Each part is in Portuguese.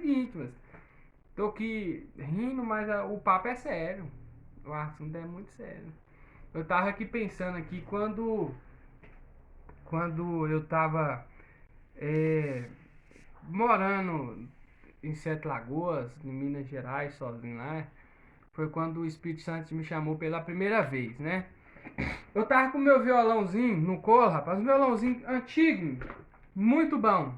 seguinte, mas tô aqui rindo, mas o papo é sério. O assunto é muito sério. Eu tava aqui pensando aqui quando eu tava é, morando em Sete Lagoas, em Minas Gerais, sozinho lá. Foi quando o Espírito Santo me chamou pela primeira vez, né? Eu tava com meu violãozinho no colo, rapaz, um violãozinho antigo, muito bom.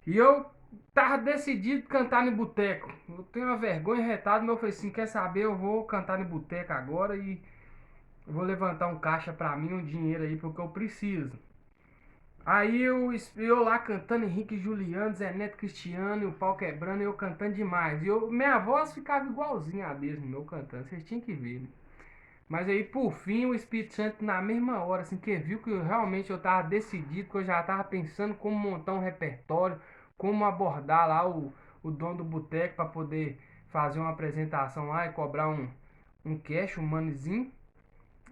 E eu tava decidido a cantar no boteco. Eu tenho uma vergonha retada, mas eu falei assim, quer saber, eu vou cantar no boteco agora e vou levantar um caixa pra mim, um dinheiro aí, porque eu preciso. Aí eu lá cantando Henrique e Juliano, Zé Neto Cristiano, e o pau quebrando, e eu cantando demais. Minha voz ficava igualzinha a deles no meu cantando, vocês tinham que ver, né? Mas aí, por fim, o Espírito Santo, na mesma hora, assim, que viu que realmente eu tava decidido, que eu já tava pensando como montar um repertório, como abordar lá o dono do boteco para poder fazer uma apresentação lá e cobrar um cash, um manezinho.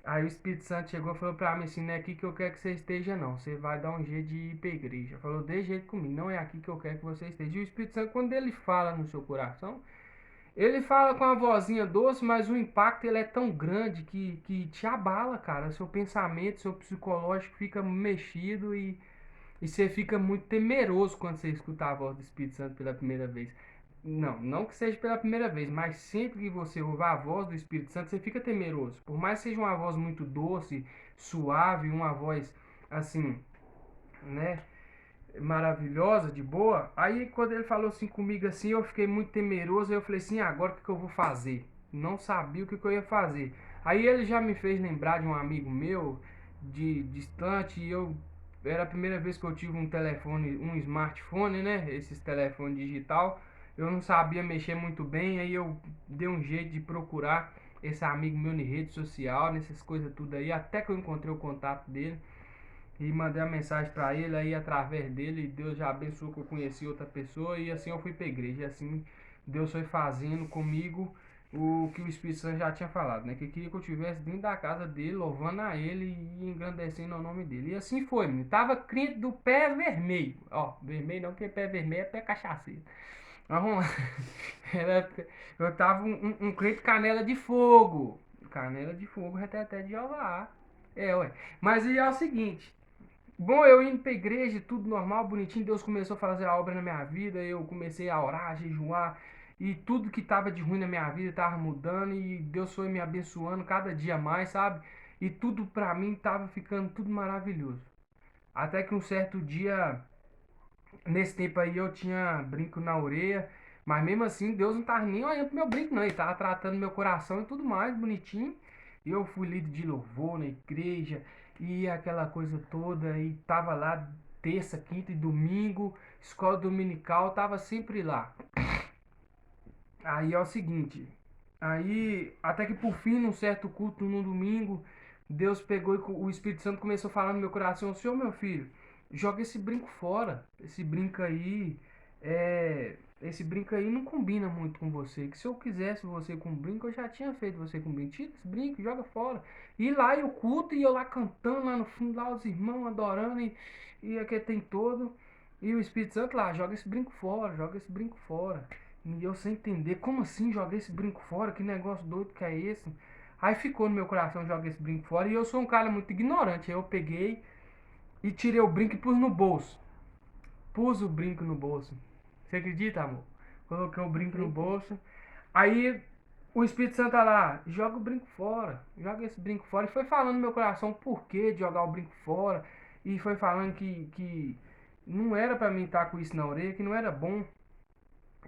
Aí o Espírito Santo chegou e falou pra mim assim, não é aqui que eu quero que você esteja não, você vai dar um jeito de ir pra igreja. Falou, de jeito comigo, não é aqui que eu quero que você esteja. E o Espírito Santo, quando ele fala no seu coração, ele fala com a vozinha doce, mas o impacto ele é tão grande que te abala, cara. Seu pensamento, seu psicológico fica mexido e você fica muito temeroso quando você escuta a voz do Espírito Santo pela primeira vez. Não que seja pela primeira vez, mas sempre que você ouvir a voz do Espírito Santo, você fica temeroso. Por mais que seja uma voz muito doce, suave, uma voz assim, né, maravilhosa, de boa. Aí quando ele falou assim comigo assim, eu fiquei muito temeroso, aí eu falei assim, agora o que eu vou fazer? Não sabia o que eu ia fazer. Aí ele já me fez lembrar de um amigo meu de distante, e eu era a primeira vez que eu tive um telefone, um smartphone, né? Esses telefones digital. Eu não sabia mexer muito bem, aí eu dei um jeito de procurar esse amigo meu em rede social, nessas coisas tudo aí, até que eu encontrei o contato dele e mandei a mensagem para ele, aí através dele Deus já abençoou que eu conheci outra pessoa e assim eu fui para a igreja. E assim Deus foi fazendo comigo o que o Espírito Santo já tinha falado, né? Que queria que eu estivesse dentro da casa dele, louvando a ele e engrandecendo o nome dele. E assim foi, menino. Tava crente do pé vermelho. Ó, vermelho não, porque pé vermelho é pé cachaceiro. Mas vamos lá. Eu tava um crente canela de fogo. Canela de fogo, reteté de Jeová. É, ué. Mas e é o seguinte. Bom, eu indo pra igreja, tudo normal, bonitinho, Deus começou a fazer a obra na minha vida, eu comecei a orar, a jejuar, e tudo que tava de ruim na minha vida tava mudando, e Deus foi me abençoando cada dia mais, sabe? E tudo pra mim tava ficando tudo maravilhoso. Até que um certo dia, nesse tempo aí, eu tinha brinco na orelha, mas mesmo assim, Deus não tava nem olhando pro meu brinco, não, ele tava tratando meu coração e tudo mais, bonitinho. E eu fui líder de louvor na igreja e aquela coisa toda, e tava lá terça, quinta e domingo, escola dominical, tava sempre lá. Aí é o seguinte, aí até que por fim, num certo culto no domingo, Deus pegou e o Espírito Santo começou a falar no meu coração, senhor meu filho, joga esse brinco fora, esse brinco aí não combina muito com você. Que se eu quisesse você com brinco, eu já tinha feito você com brinco. Tira esse brinco, joga fora. E lá e o culto, e eu lá cantando lá no fundo, lá os irmãos adorando, e aquele tem todo. E o Espírito Santo lá, joga esse brinco fora, joga esse brinco fora. E eu sem entender, como assim jogar esse brinco fora? Que negócio doido que é esse? Aí ficou no meu coração jogar esse brinco fora. E eu sou um cara muito ignorante. Aí eu peguei e tirei o brinco e pus no bolso. Pus o brinco no bolso. Você acredita, amor? Coloquei o brinco no bolso. Aí o Espírito Santo tá lá, joga o brinco fora, joga esse brinco fora. E foi falando no meu coração o porquê de jogar o brinco fora. E foi falando que não era pra mim estar com isso na orelha, que não era bom.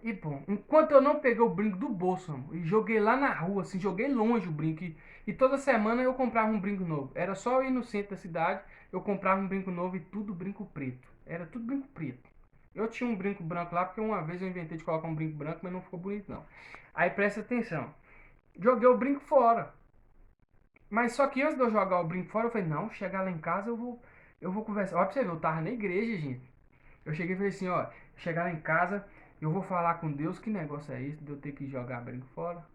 E bom, enquanto eu não peguei o brinco do bolso, amor, e joguei lá na rua, assim, joguei longe o brinco. E toda semana eu comprava um brinco novo. Era só eu ir no centro da cidade, eu comprava um brinco novo e tudo brinco preto. Era tudo brinco preto. Eu tinha um brinco branco lá, porque uma vez eu inventei de colocar um brinco branco, mas não ficou bonito não. Aí presta atenção. Joguei o brinco fora. Mas só que antes de eu jogar o brinco fora, eu falei, não, chegar lá em casa eu vou conversar. Olha pra você ver, eu tava na igreja, gente. Eu cheguei e falei assim, ó, chegar lá em casa, eu vou falar com Deus, que negócio é esse de eu ter que jogar brinco fora?